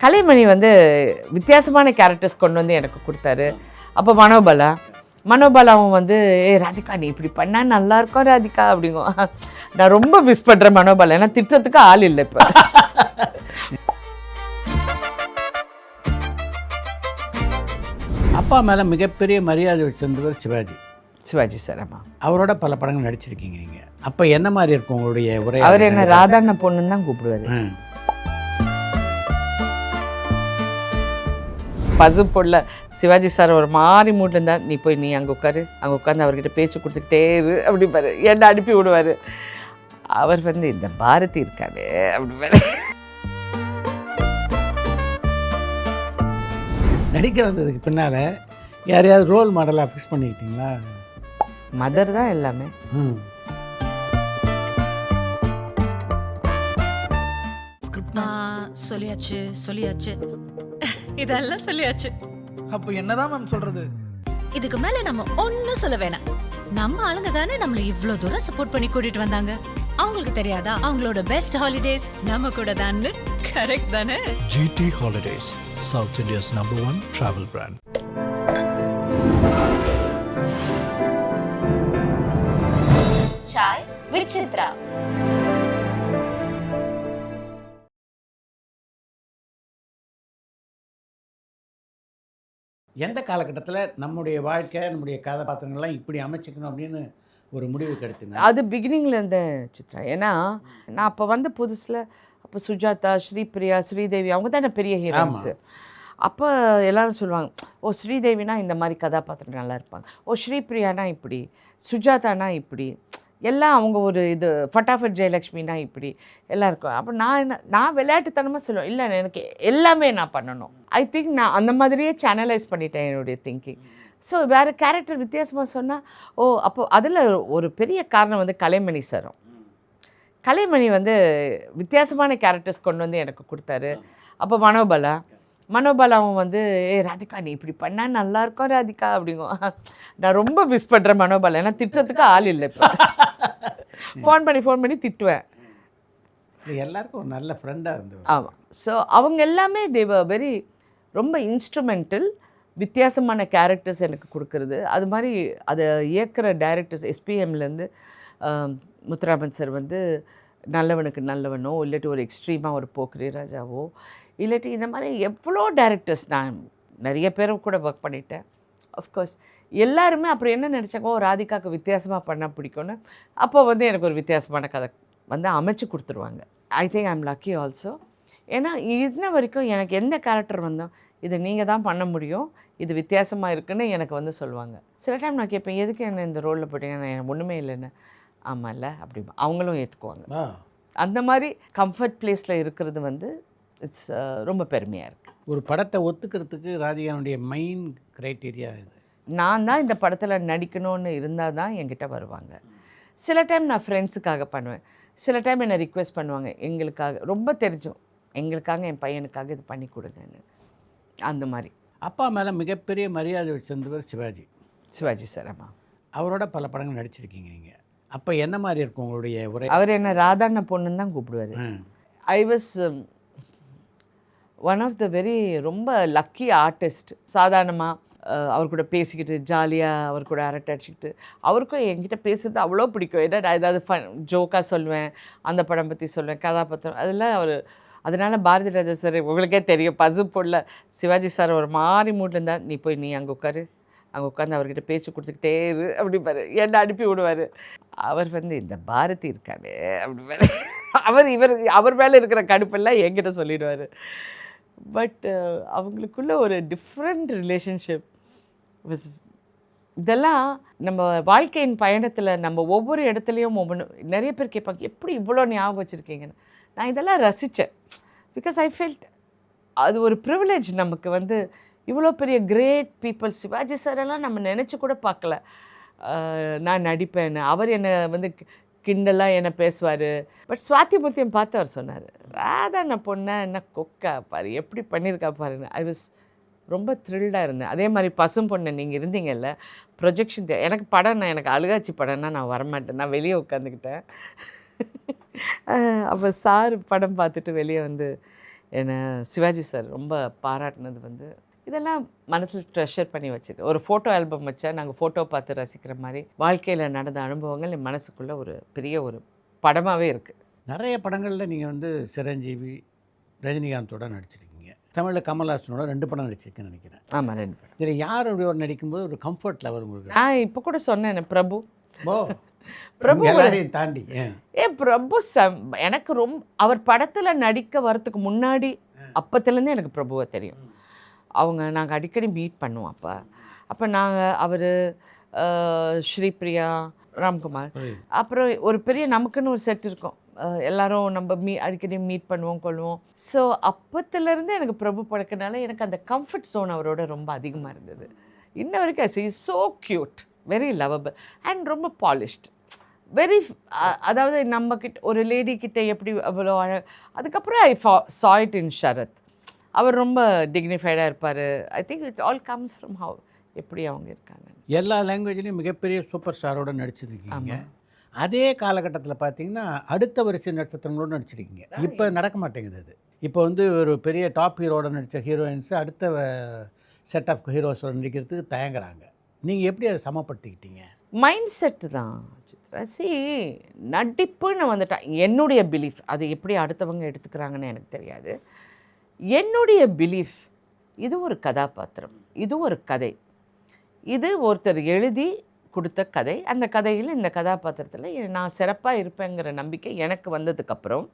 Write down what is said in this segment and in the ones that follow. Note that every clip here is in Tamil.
கலைமணி வந்து வித்தியாசமான கேரக்டர்ஸ் கொண்டு வந்து எனக்கு கொடுத்தாரு. அப்போ மனோபாலாவும் வந்து ராதிகா நீ இப்படி பண்ணால் நல்லாயிருக்கும் ராதிகா அப்படிங்கும். நான் ரொம்ப மிஸ் பண்ணுறேன் மனோபாலா, ஏன்னா திட்டத்துக்கு ஆள் இல்லை இப்போ. அப்பா மேலே மிகப்பெரிய மரியாதை வச்சிருந்தவர் சிவாஜி சார். ஆமாம், அவரோட பல படங்கள் நடிச்சிருக்கீங்க நீங்கள். அப்போ என்ன மாதிரி இருக்கும் உங்களுடைய உரை? அவர் என்ன ராதாண்ண பொண்ணுன்னு தான் கூப்பிடுவார். பசுப்பொல்ல சிவாஜி சார் ஒரு மாதிரி மூட்டில் இருந்தால் நீ போய் நீ அங்கே உட்காந்து அவர்கிட்ட பேச்சு கொடுத்துக்கிட்டே இரு அப்படிப்பாரு. என்ன அனுப்பி விடுவார். அவர் வந்து இந்த பாரதி இருக்காரு அப்படிப்பாரு. நடிக்க வந்ததுக்கு பின்னால் யாரையாவது ரோல் மாடலாக ஃபிக்ஸ் பண்ணிக்கிட்டீங்களா? மதர் தான் எல்லாமே. சொல்லியாச்சு இதெல்லாம் சொல்லியாச்சு. அப்போ என்னதான் மேம் சொல்றது? இதுக்கு மேல நம்ம ஒன்னும் சொல்ல வேணாம். நம்ம ஆளுங்க தானே நம்மள இவ்ளோ தூரம் சப்போர்ட் பண்ணி கூட்டிட்டு வந்தாங்க. அவங்களுக்கு தெரியாதா அவங்களோட பெஸ்ட் ஹாலிடேஸ் நம்ம கூட தான்? கரெக்ட் தானே? GT Holidays, South India's #1 travel brand. Chai with Chitra. எந்த காலகட்டத்தில் நம்முடைய வாழ்க்கை நம்முடைய கதாபாத்திரங்கள்லாம் இப்படி அமைச்சிக்கணும் அப்படின்னு ஒரு முடிவுக்கு எடுத்துங்க? அது பிகினிங்கில் இருந்த சித்ரா. ஏன்னா நான் அப்போ வந்து புதுசில் அப்போ சுஜாதா, ஸ்ரீபிரியா, ஸ்ரீதேவி அவங்க தானே பெரிய ஹீரோயின்ஸு. அப்போ எல்லோரும் சொல்லுவாங்க, ஓ ஸ்ரீதேவினா இந்த மாதிரி கதாபாத்திரம் நல்லா இருப்பாங்க, ஓ ஸ்ரீபிரியானா இப்படி, சுஜாதானா இப்படி, எல்லாம் அவங்க ஒரு இது ஃபட்டாஃபட் ஜெயலக்ஷ்மினா இப்படி எல்லாம் இருக்கும். அப்போ நான் விளையாட்டுத்தனமாக சொல்லுவேன், இல்லை எனக்கு எல்லாமே நான் பண்ணணும். ஐ திங்க் நான் அந்த மாதிரியே சேனலைஸ் பண்ணிட்டேன் என்னுடைய திங்கிங். ஸோ வேறு கேரக்டர் வித்தியாசமாக சொன்னால் அப்போ அதில் ஒரு பெரிய காரணம் வந்து கலைமணி சாரும். கலைமணி வந்து வித்தியாசமான கேரக்டர்ஸ் கொண்டு வந்து எனக்கு கொடுத்தாரு. அப்போ மனோபாலாவும் வந்து ராதிகா நீ இப்படி பண்ணால் நல்லாயிருக்கும் ராதிகா அப்படிங்கும். நான் ரொம்ப மிஸ் பண்ணுறேன் மனோபாலா, ஏன்னா திட்டத்துக்கு ஆள் இல்லை இப்போ. ஃபோன் பண்ணி திட்டுவேன். எல்லாருக்கும் ஒரு நல்ல ஃப்ரெண்டாக இருந்தது. ஆமாம். ஸோ அவங்க எல்லாமே வெரி ரொம்ப இன்ஸ்ட்ருமெண்டல், வித்தியாசமான கேரக்டர்ஸ் எனக்கு கொடுக்குறது. அது மாதிரி அதை இயக்குகிற டைரக்டர்ஸ் எஸ்பிஎம்லேருந்து முத்துராமன் சார் வந்து நல்லவனுக்கு நல்லவனோ, இல்லாட்டி ஒரு எக்ஸ்ட்ரீமாக ஒரு போக்கிரி ராஜாவோ, இல்லாட்டி இந்த மாதிரி எவ்வளோ டைரக்டர்ஸ் நான் நிறைய பேரும் கூட ஒர்க் பண்ணிட்டேன். அஃப்கோர்ஸ் எல்லாருமே அப்புறம் என்ன நினச்சாங்க, ராதிகாவுக்கு வித்தியாசமாக பண்ணால் பிடிக்கும்னு. அப்போ வந்து எனக்கு ஒரு வித்தியாசமான கதை வந்து அமைச்சு கொடுத்துருவாங்க. ஐ think I M lucky also. ஏன்னா இன்ன வரைக்கும் எனக்கு எந்த கேரக்டர் வந்தோம் இது நீங்கள் தான் பண்ண முடியும், இது வித்தியாசமாக இருக்குன்னு எனக்கு வந்து சொல்லுவாங்க. சில டைம் நான் கேட்பேன், எதுக்கு என்ன இந்த ரோலில் போட்டிங்கன்னா எனக்கு ஒன்றுமே இல்லைன்னு. ஆமாம் இல்லை அப்படி அவங்களும் ஏற்றுக்குவாங்க. அந்த மாதிரி கம்ஃபர்ட் பிளேஸில் இருக்கிறது வந்து இட்ஸ் ரொம்ப பெருமையாக இருக்குது. ஒரு படத்தை ஒத்துக்கிறதுக்கு ராதிகாவுடைய மெயின் க்ரைட்டீரியா இது. நான் தான் இந்த படத்தில் நடிக்கணும்னு இருந்தால் தான் என்கிட்ட வருவாங்க. சில டைம் நான் ஃப்ரெண்ட்ஸுக்காக பண்ணுவேன், சில டைம் என்னை ரிக்வெஸ்ட் பண்ணுவாங்க, எங்களுக்காக ரொம்ப தெரிஞ்சோம் எங்களுக்காக என் பையனுக்காக இது பண்ணி கொடுங்கன்னு. அந்த மாதிரி. அப்பா மேலே மிகப்பெரிய மரியாதை வச்சிருந்தவர் சிவாஜி சார். ஆமாம், அவரோட பல படங்கள் நடிச்சிருக்கீங்க நீங்கள். அப்போ என்ன மாதிரி இருக்கும் உங்களுடைய உரை? அவர் என்ன ராதாண்ண பொண்ணுன்னு தான் கூப்பிடுவார். I was one of the very ரொம்ப லக்கி ஆர்டிஸ்ட். சாதாரணமாக அவர் கூட பேசிக்கிட்டு ஜாலியாக அவர் கூட அரட்டை அடிச்சுக்கிட்டு, அவருக்கும் என்கிட்ட பேசுகிறது அவ்வளோ பிடிக்கும். ஏன்னா நான் ஏதாவது ஜோக்காக சொல்லுவேன், அந்த படம் பற்றி சொல்லுவேன், கதாபாத்திரம் அதெல்லாம் அவர். அதனால் பாரதி ராஜா சார் உங்களுக்கே தெரியும், பசுப்பொல்ல சிவாஜி சார் ஒரு மாதிரி மூட்டில் இருந்தால் நீ போய் நீ அங்கே உட்காந்து அவர்கிட்ட பேச்சு கொடுத்துக்கிட்டே இரு அப்படிப்பாரு. என்ன அனுப்பி விடுவார். அவர் வந்து இந்த பாரதி இருக்காரு அப்படிப்பாரு. அவர் மேலே இருக்கிற கடுப்பெல்லாம் என்கிட்ட சொல்லிடுவார். பட் அவங்களுக்குள்ள ஒரு டிஃப்ரெண்ட் ரிலேஷன்ஷிப். இதெல்லாம் நம்ம வாழ்க்கையின் பயணத்தில் நம்ம ஒவ்வொரு இடத்துலையும் நிறைய பேர் கேட்பாங்க, எப்படி இவ்வளோ ஞாபகம் வச்சுருக்கீங்கன்னு. நான் இதெல்லாம் ரசித்தேன். பிகாஸ் ஐ ஃபெல்ட் அது ஒரு ப்ரிவிலேஜ். நமக்கு வந்து இவ்வளோ பெரிய கிரேட் பீப்புள், சிவாஜி சாரெல்லாம் நம்ம நினச்சி கூட பார்க்கல நான் நடிப்பேன்னு. அவர் என்னை வந்து கிண்டலாக என்ன பேசுவார். பட் சுவாதி முத்தியம் பார்த்து அவர் சொன்னார், ராதா நான் பொண்ணை என்ன கொக்கா பாரு எப்படி பண்ணியிருக்கா பாருன்னு. ஐ வாஸ் ரொம்ப த்ரில்டாக இருந்தேன். அதே மாதிரி பசும் பொண்ணு நீங்கள் இருந்தீங்கல்ல ப்ரொஜெக்ஷன், எனக்கு படம் எனக்கு அழுகாட்சி படம்னா நான் வரமாட்டேன், நான் வெளியே உட்காந்துக்கிட்டேன். அப்போ சார் படம் பார்த்துட்டு வெளியே வந்து என்னை சிவாஜி சார் ரொம்ப பாராட்டினது வந்து இதெல்லாம் மனசில் ட்ரெஷர் பண்ணி வச்சுது. ஒரு ஃபோட்டோ ஆல்பம் வச்சா நாங்கள் ஃபோட்டோ பார்த்து ரசிக்கிற மாதிரி வாழ்க்கையில் நடந்த அனுபவங்கள் என் மனசுக்குள்ளே ஒரு பெரிய ஒரு படமாகவே இருக்குது. நிறைய படங்களில் நீங்கள் வந்து சிரஞ்சீவி, ரஜினிகாந்தோட நடிச்சிருக்கீங்க. தமிழில் கமல்ஹாசனோட 2 படம் நடிச்சிருக்கேன்னு நினைக்கிறேன். ஆமாம், 2 படம். இதில் யாரோட நடிக்கும்போது ஒரு கம்ஃபர்ட் லெவல் உங்களுக்கு? நான் இப்போ கூட சொன்னேன் பிரபு. ஓ, பிரபு எல்லாரையும் தாண்டி பிரபு எனக்கு அவர் படத்தில் நடிக்க வரத்துக்கு முன்னாடி அப்பத்துலேருந்தே எனக்கு பிரபுவை தெரியும். நாங்கள் அடிக்கடி மீட் பண்ணுவோம். அப்போ நாங்கள் அவர், ஸ்ரீபிரியா, ராம்குமார், அப்புறம் ஒரு பெரிய நமக்குன்னு ஒரு செட் இருக்கும். எல்லாரும் நம்ம அடிக்கடி மீட் பண்ணுவோம், கொள்வோம். ஸோ அப்பத்துலேருந்து எனக்கு பிரபு பழக்கனால எனக்கு அந்த கம்ஃபர்ட் ஜோன் அவரோட ரொம்ப அதிகமாக இருந்தது. இன்ன வரைக்கும் I is so cute, very lovable and ரொம்ப பாலிஷ்ட், வெரி அதாவது நம்மக்கிட்ட ஒரு லேடி கிட்ட எப்படி அவ்வளோ அதுக்கப்புறம் ஐ saw it in ஷரத். அவர் ரொம்ப டிக்னிஃபைடாக இருப்பார். I think it's all comes from how எப்படி அவங்க இருக்காங்க. எல்லா லாங்குவேஜ்லேயும் மிகப்பெரிய சூப்பர் ஸ்டாரோட நடிச்சிருக்கீங்க. அதே காலகட்டத்தில் பார்த்தீங்கன்னா அடுத்த வரிசை நட்சத்திரங்களோடு நடிச்சிருக்கீங்க. இப்போ நடக்க மாட்டேங்குது அது. இப்போ வந்து ஒரு பெரிய டாப் ஹீரோட நடித்த ஹீரோயின்ஸு அடுத்த செட் ஆஃப் ஹீரோஸோட நடிக்கிறதுக்கு தயங்குறாங்க. நீங்கள் எப்படி அதை சமப்படுத்திக்கிட்டீங்க? மைண்ட் செட்டு தான் சித்ரா. நடிப்புன்னு வந்துட்டேன், என்னுடைய பிலீஃப். அது எப்படி அடுத்தவங்க எடுத்துக்கிறாங்கன்னு எனக்கு தெரியாது. என்னுடைய பிலீஃப், இது ஒரு கதாபாத்திரம், இது ஒரு கதை, இது ஒருத்தர் எழுதி கொடுத்த கதை. அந்த கதையில் இந்த கதாபாத்திரத்தில் நான் சிறப்பாக இருப்பேங்கிற நம்பிக்கை எனக்கு வந்ததுக்கப்புறம்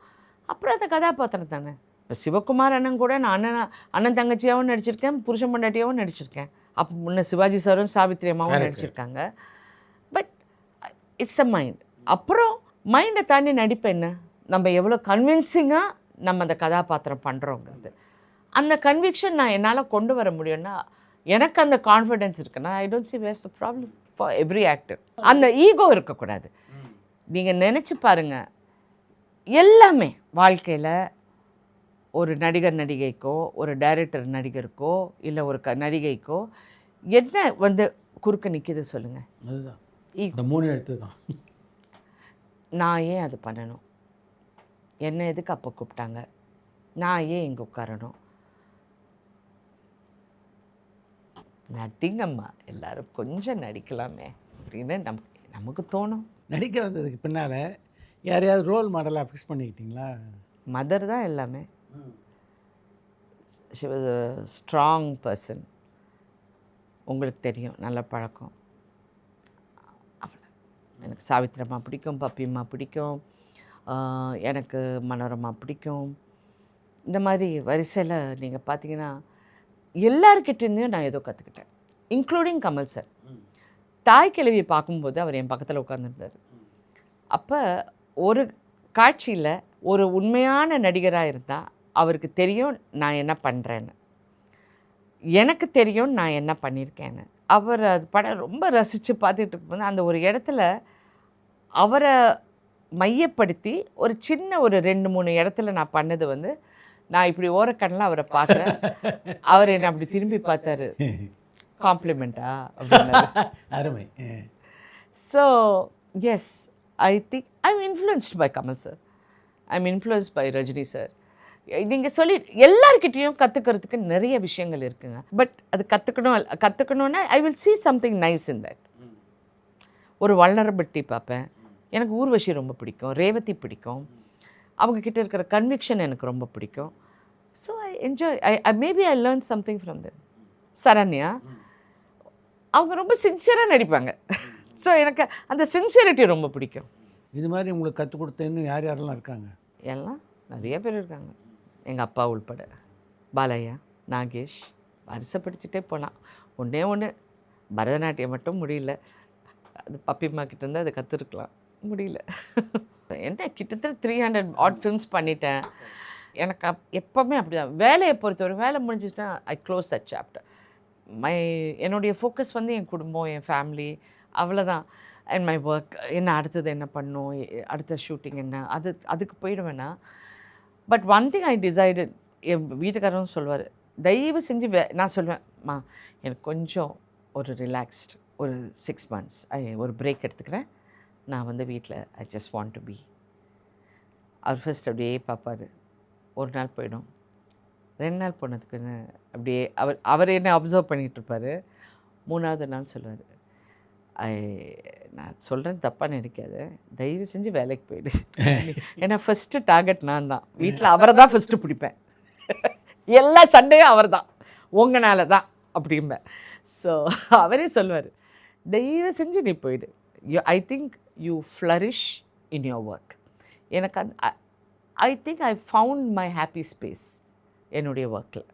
அந்த கதாபாத்திரம் தானே. இப்போ சிவகுமார் அண்ணன் கூட நான் அண்ணன் தங்கச்சியாகவும் நடிச்சிருக்கேன், புருஷன் பொண்டாட்டியாகவும் நடிச்சிருக்கேன். அப்போ முன்ன சிவாஜி சாரும் சாவித்ரி அம்மாவும் நடிச்சிருக்காங்க. But it's a mind. அப்புறம் மைண்டை தாண்டி நடிப்பு என்ன, நம்ம எவ்வளோ கன்வின்சிங்காக நம்ம அந்த கதாபாத்திரம் பண்ணுறோங்கிறது. அந்த கன்விக்ஷன் நான் என்னால் கொண்டு வர முடியும்னா, எனக்கு அந்த கான்ஃபிடென்ஸ் இருக்குன்னா, I don't see where's the problem for every actor. அந்த ஈகோ இருக்கக்கூடாது. நீங்கள் நினச்சி பாருங்கள், எல்லாமே வாழ்க்கையில் ஒரு நடிகர் நடிகைக்கோ, ஒரு டைரக்டர் நடிகருக்கோ, இல்லை ஒரு நடிகைக்கோ என்ன வந்து குறுக்க நிற்கிது சொல்லுங்கள்? அதுதான் இந்த 3 எழுத்து தான். நான் ஏன் அது பண்ணணும், என்ன எதுக்கு அப்போ கூப்பிட்டாங்க, நான் ஏன் இங்கே உட்காரணும், நடிங்கம்மா எல்லாரும் கொஞ்சம் நடிக்கலாமே அப்படின்னு நமக்கு தோணும். நடிக்க வந்ததுக்கு பின்னால் யாரையாவது ரோல் மாடலாக ஃபிக்ஸ் பண்ணிக்கிட்டீங்களா? மதர் தான் எல்லாமே. She was a strong person. உங்களுக்கு தெரியும், நல்ல பழக்கம். அவ்வளோ எனக்கு சாவித்திரம்மா பிடிக்கும், பப்பியம்மா பிடிக்கும், எனக்கு மனோரமா பிடிக்கும். இந்த மாதிரி வரிசையில் நீங்கள் பார்த்தீங்கன்னா எல்லார்கிட்டேருந்தையும் நான் ஏதோ கற்றுக்கிட்டேன், இன்க்ளூடிங் கமல் சார். தாய் கிழவியை பார்க்கும்போது அவர் என் பக்கத்தில் உட்காந்துருந்தார். அப்போ ஒரு காட்சியில் ஒரு உண்மையான நடிகராக இருந்தால் அவருக்கு தெரியும் நான் என்ன பண்ணுறேன்னு, எனக்கு தெரியும் நான் என்ன பண்ணியிருக்கேன்னு. அவர் அது படம் ரொம்ப ரசித்து பார்த்துட்டு இருக்கும்போது அந்த ஒரு இடத்துல அவரை மையப்படுத்தி ஒரு சின்ன ஒரு 2-3 இடத்துல நான் பண்ணது வந்து, நான் இப்படி ஓரக்கண்ணில் அவரை பார்க்குறேன், அவர் என்னை அப்படி திரும்பி பார்த்தாரு, காம்ப்ளிமெண்ட்டா அப்படின்னு. அருமை. So yes, I think I am influenced by Kamal sir, I am influenced by Rajini sir. நீங்கள் சொல்லி எல்லார்கிட்டேயும் கற்றுக்கிறதுக்கு நிறைய விஷயங்கள் இருக்குங்க. பட் அது கற்றுக்கணுன்னா I will see something nice in that. ஒரு வல்னரபிலிட்டி பார்ப்பேன். எனக்கு ஊர்வஷி ரொம்ப பிடிக்கும், ரேவதி பிடிக்கும், அவங்கக்கிட்ட இருக்கிற கன்விக்ஷன் எனக்கு ரொம்ப பிடிக்கும். So I enjoy, maybe I learn something from them. Saranya அவங்க ரொம்ப சின்சியராக நடிப்பாங்க. ஸோ எனக்கு அந்த சின்சியரிட்டி ரொம்ப பிடிக்கும். இது மாதிரி உங்களுக்கு கற்றுக் கொடுத்த இன்னும் யாரெல்லாம் இருக்காங்க? எல்லாம் நிறைய பேர் இருக்காங்க, எங்கள் அப்பா உள்பட. பாலையா, நாகேஷ், வரிசைப்படுத்திட்டே போகலாம். ஒன்று பரதநாட்டியம் மட்டும் முடியல, அது பப்பிம்மா கிட்டேருந்து அதை கற்றுருக்கலாம், முடியல. என்ன கிட்டத்தட்ட 300 ஆட் ஃபிலிம்ஸ் பண்ணிட்டேன். எனக்கு எப்போவுமே அப்படி தான். வேலையை பொறுத்தவரை வேலை முடிஞ்சிச்சுன்னா ஐ க்ளோஸ் தட் சாப்டர். என்னுடைய ஃபோக்கஸ் வந்து என் குடும்பம், என் ஃபேமிலி, அவ்வளோதான். அண்ட் மை ஒர்க், என்ன அடுத்தது என்ன பண்ணணும், அடுத்த ஷூட்டிங் என்ன, அதுக்கு போயிடுவேன்னா. But one thing I decided, என் வீட்டுக்காரரும் சொல்லுவார், தயவு செஞ்சு நான் சொல்லுவேன், எனக்கு கொஞ்சம் ஒரு ரிலாக்ஸ்டு ஒரு 6 months ஒரு பிரேக் எடுத்துக்கிறேன், நான் வந்து வீட்டில் I just want to be. அவர் ஃபர்ஸ்ட் அப்படியே பார்ப்பார், ஒரு நாள் போயிடும், 2 நாள் போனதுக்குன்னு அப்படியே அவர் என்ன அப்சர்வ் பண்ணிகிட்டு இருப்பார். 3ஆவது நாள் சொல்லுவார், நான் சொல்கிறேன் தப்பாக நினைக்காத, தயவு செஞ்சு வேலைக்கு போயிடு. ஏன்னா ஃபஸ்ட்டு டார்கெட் நான் தான், வீட்டில் அவரை தான் ஃபஸ்ட்டு பிடிப்பேன், எல்லா சண்டையும் அவர் தான், உங்களால தான் அப்படிம்பேன். ஸோ அவரே சொல்லுவார், தயவு செஞ்சு நீ போயிடு, I think you flourish in your work. எனக்கு I think I found my happy space என்னுடைய ஒர்க்கில்.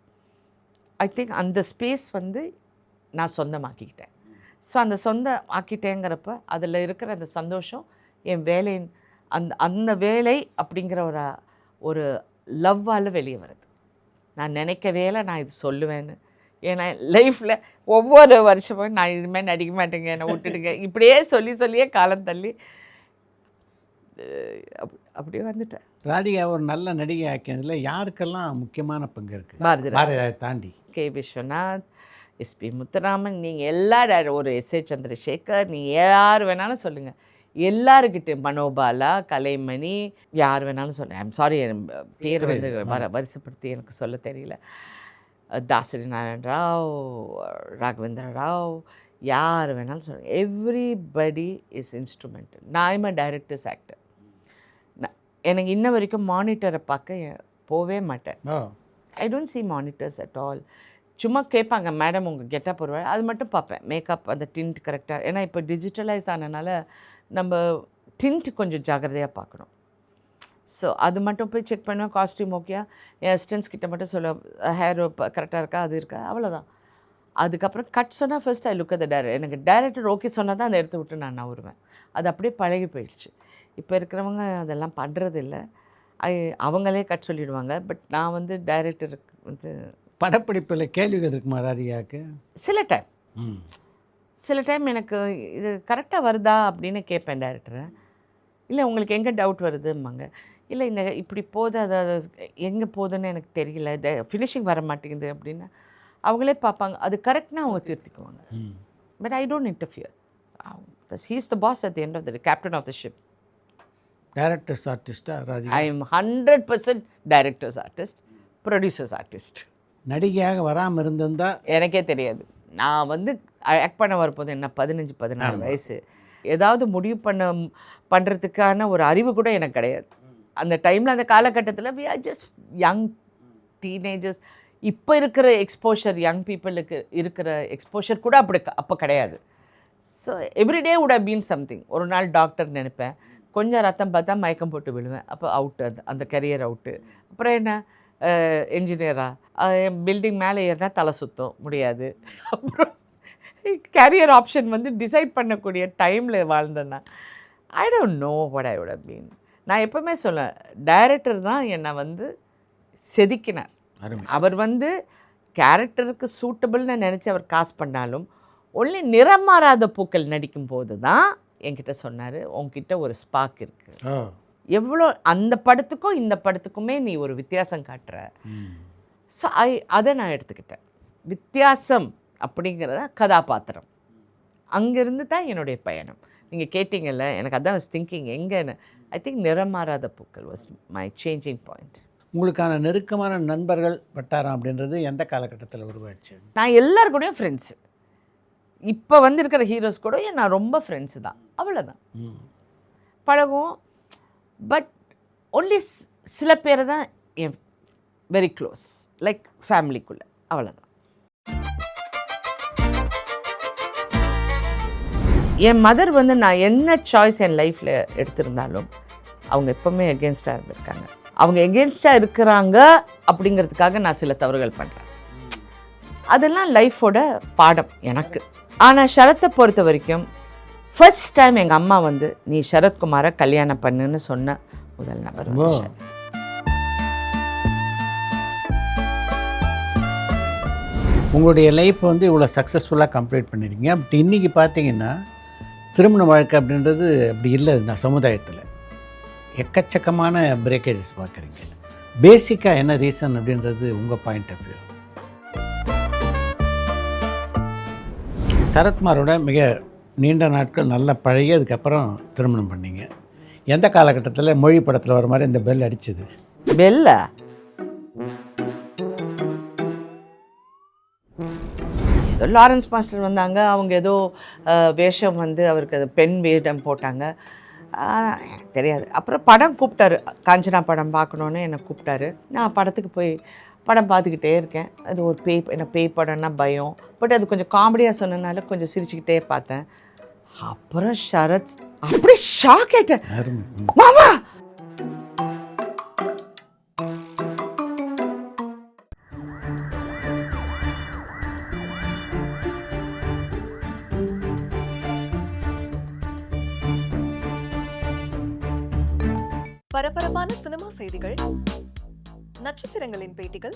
ஐ திங்க் அந்த ஸ்பேஸ் வந்து நான் சொந்தமாக்கிக்கிட்டேன். ஸோ அந்த சொந்த ஆக்கிட்டேங்கிறப்ப அதில் இருக்கிற அந்த சந்தோஷம் என் வேலையின் அந்த வேலை அப்படிங்கிற ஒரு லவ்வால் வெளியே வருது. நான் நினைக்க வேலை நான் இது சொல்லுவேன்னு. ஏன்னா லைஃப்பில் ஒவ்வொரு வருஷமும் நான் இதுமாதிரி நடிக்க மாட்டேங்க, என்னை விட்டுடுங்க, இப்படியே சொல்லியே காலம் தள்ளி அப்படியே வந்துட்டேன். ராதிகா ஒரு நல்ல நடிகை ஆக்கியதில் யாருக்கெல்லாம் முக்கியமான பங்கு இருக்குது? பாரதிராஜா தாண்டி கே. விஸ்வநாத், எஸ்பி முத்துராமன், நீங்கள் எல்லா ஒரு எஸ்.ஏ. சந்திரசேகர், நீங்கள் யார் வேணாலும் சொல்லுங்கள், எல்லாருக்கிட்டே மனோபாலா, கலைமணி, யார் வேணாலும் சொல்லுங்கள். ஐம் சாரி, பேர் வந்து வரிசைப்படுத்தி எனக்கு சொல்ல தெரியல. தாசரி நாராயண ராவ், ராகவேந்திர ராவ், யார் வேணாலும் சொல்லுங்கள். Everybody is instrumental. நான் டைரக்டர்ஸ் ஆக்டர். எனக்கு இன்ன வரைக்கும் மானிட்டரை பார்க்க போவே மாட்டேன். I don't see monitors at all. சும்மா கேட்பாங்க, மேடம் உங்கள் கெட்டப் போடுவாங்க, அது மட்டும் பார்ப்பேன். மேக்கப், அந்த டிண்ட் கரெக்டாக. ஏன்னா இப்போ டிஜிட்டலைஸ் ஆனதுனால நம்ம டிண்ட் கொஞ்சம் ஜாக்கிரதையாக பார்க்கணும். ஸோ அது மட்டும் போய் செக் பண்ணுவேன். காஸ்ட்யூம் ஓகே, என் அசிஸ்டன்ஸ் கிட்ட மட்டும் சொல்லுவேன், ஹேர் கரெக்டாக இருக்கா, அது இருக்கா, அவ்வளோதான். அதுக்கப்புறம் கட் சொன்னால் first I look at the director. எனக்கு டைரக்டர் ஓகே சொன்னால் தான் அந்த இடத்த விட்டு நான் நவருவேன். அது அப்படியே பழகி போயிடுச்சு. இப்போ இருக்கிறவங்க அதெல்லாம் பண்ணுறதில்ல. அவங்களே கட் சொல்லிடுவாங்க. பட் நான் வந்து டைரக்டருக்கு வந்து படப்பிடிப்பில் கேள்விகள் இருக்குமா ராதிகாவுக்கு? சில டைம் எனக்கு இது கரெக்டாக வருதா அப்படின்னு கேட்பேன் டைரக்டரை. இல்லை உங்களுக்கு எங்கே டவுட் வருதும்பாங்க. இல்லை இந்த இப்படி போகுது, அது எங்கே போகுதுன்னு எனக்கு தெரியல, ஃபினிஷிங் வர மாட்டேங்குது அப்படின்னு அவங்களே பார்ப்பாங்க. அது கரெக்ட்னா அவங்க திருத்திக்குவாங்க. But I don't interfere because he is the boss at the end of the captain of the ship. Directors ஆர்டிஸ்டா Radhika? I am 100% directors artist, producers artist. நடிகையாக வராமல் இருந்திருந்தால் எனக்கே தெரியாது. நான் வந்து ஆக்ட் பண்ண வரப்போது என்ன 15-16 வயசு. ஏதாவது முடிவு பண்ணுறதுக்கான ஒரு அறிவு கூட எனக்கு கிடையாது. அந்த டைமில், அந்த காலகட்டத்தில் we are just young teenagers. இப்போ இருக்கிற எக்ஸ்போஷர், யங் பீப்புளுக்கு இருக்கிற எக்ஸ்போஷர் கூட அப்போ கிடையாது. So everyday would have been something. ஒரு நாள் டாக்டர் நினைப்பேன், கொஞ்சம் ரத்தம் பார்த்தா மயக்கம் போட்டு விழுவேன், அப்போ அவுட்டு, அந்த கரியர் அவுட்டு. அப்புறம் என்ன, என்ஜினியராக பில்டிங் மேலே ஏறினா தலை சுத்தம் முடியாது. அப்புறம் கேரியர் ஆப்ஷன் வந்து டிசைட் பண்ணக்கூடிய டைமில் வாழ்ந்தேன்னா I don't know what I would have been. நான் எப்போவுமே சொல்லுவேன், டைரக்டர் தான் என்னை வந்து செதுக்கினார். அவர் வந்து கேரக்டருக்கு சூட்டபிள்னு நினச்சி அவர் காசு பண்ணாலும் ஒன்லி நிறம் மாறாத பூக்கள் நடிக்கும்போது தான் என்கிட்ட சொன்னார், உங்ககிட்ட ஒரு ஸ்பார்க் இருக்குது, எவ்வளோ அந்த படத்துக்கும் இந்த படத்துக்குமே நீ ஒரு வித்தியாசம் காட்டுற. ஸோ அதை நான் எடுத்துக்கிட்டேன். வித்தியாசம் அப்படிங்கிறத கதாபாத்திரம், அங்கேருந்து தான் என்னுடைய பயணம். நீங்கள் கேட்டிங்கல்ல, எனக்கு அதான் வாஸ் திங்கிங் எங்கேன்னு. ஐ திங்க் நிறம் மாறாத பூக்கள் வாஸ் மை சேஞ்சிங் பாயிண்ட். உங்களுக்கான நெருக்கமான நண்பர்கள் வட்டாரம் அப்படின்றது எந்த காலகட்டத்தில் உருவாச்சு? நான் எல்லார் கூடயும் ஃப்ரெண்ட்ஸு. இப்போ வந்திருக்கிற ஹீரோஸ் கூட நான் ரொம்ப ஃப்ரெண்ட்ஸு தான், அவ்வளோதான். பழகுவோம். பட் ஒன்லி சில பேர் தான் என் வெரி க்ளோஸ், லைக் ஃபேமிலிக்குள்ளே, அவ்வளோதான். என் மதர் வந்து நான் என்ன சாய்ஸ் என் லைஃப்பில் எடுத்திருந்தாலும் அவங்க எப்போவுமே எகென்ஸ்டாக இருந்திருக்காங்க. அவங்க எகென்ஸ்டாக இருக்கிறாங்க அப்படிங்கிறதுக்காக நான் சில தவறுகள் பண்ணுறேன். அதெல்லாம் லைஃபோட பாடம் எனக்கு. ஆனால் ஷரத்தை பொறுத்த வரைக்கும் ஃபர்ஸ்ட் டைம் எங்கள் அம்மா வந்து நீ சரத்குமாரை கல்யாணம் பண்ணுன்னு சொன்ன முதல் நபர். உங்களுடைய லைஃப் வந்து இவ்வளோ சக்ஸஸ்ஃபுல்லாக கம்ப்ளீட் பண்ணியிருக்கீங்க. பட் இன்றைக்கி பார்த்தீங்கன்னா திருமண வாழ்க்கை அப்படின்றது அப்படி இல்லை. நான் சமுதாயத்தில் எக்கச்சக்கமான பிரேக்கேஜஸ் பார்க்குறீங்க. பேசிக்காக என்ன ரீசன் அப்படின்றது உங்கள் பாயிண்ட் ஆஃப் வியூ? சரத்குமாரோட மிக நீண்ட நாட்கள் நல்ல பழகி அதுக்கப்புறம் திருமணம் பண்ணீங்க. எந்த காலகட்டத்தில் மொழி படத்தில் வர மாதிரி இந்த பெல் அடிச்சுது? பெல்ல ஏதோ லாரன்ஸ் மாஸ்டர் வந்தாங்க, அவங்க ஏதோ வேஷம் வந்து அவருக்கு அது பெண் வேடம் போட்டாங்க. எனக்கு தெரியாது. அப்புறம் படம் கூப்பிட்டாரு, காஞ்சனா படம் பார்க்கணுன்னு என்னை கூப்பிட்டாரு. நான் படத்துக்கு போய் படம் பார்த்துக்கிட்டே இருக்கேன். அது ஒரு எனக்கு பேய் படம்னா பயம். பட் அது கொஞ்சம் காமெடியாக சொன்னனால கொஞ்சம் சிரிச்சுக்கிட்டே பார்த்தேன். அப்புறம் சரத் அப்படி ஷாக் ஆயிட்டேன். மாமா பரபரப்பான சினிமா செய்திகள், நட்சத்திரங்களின் பேட்டிகள்,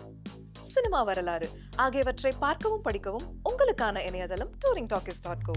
சினிமா வரலாறு ஆகியவற்றை பார்க்கவும் படிக்கவும் உங்களுக்கான இணையதளம் touringtalkies.co.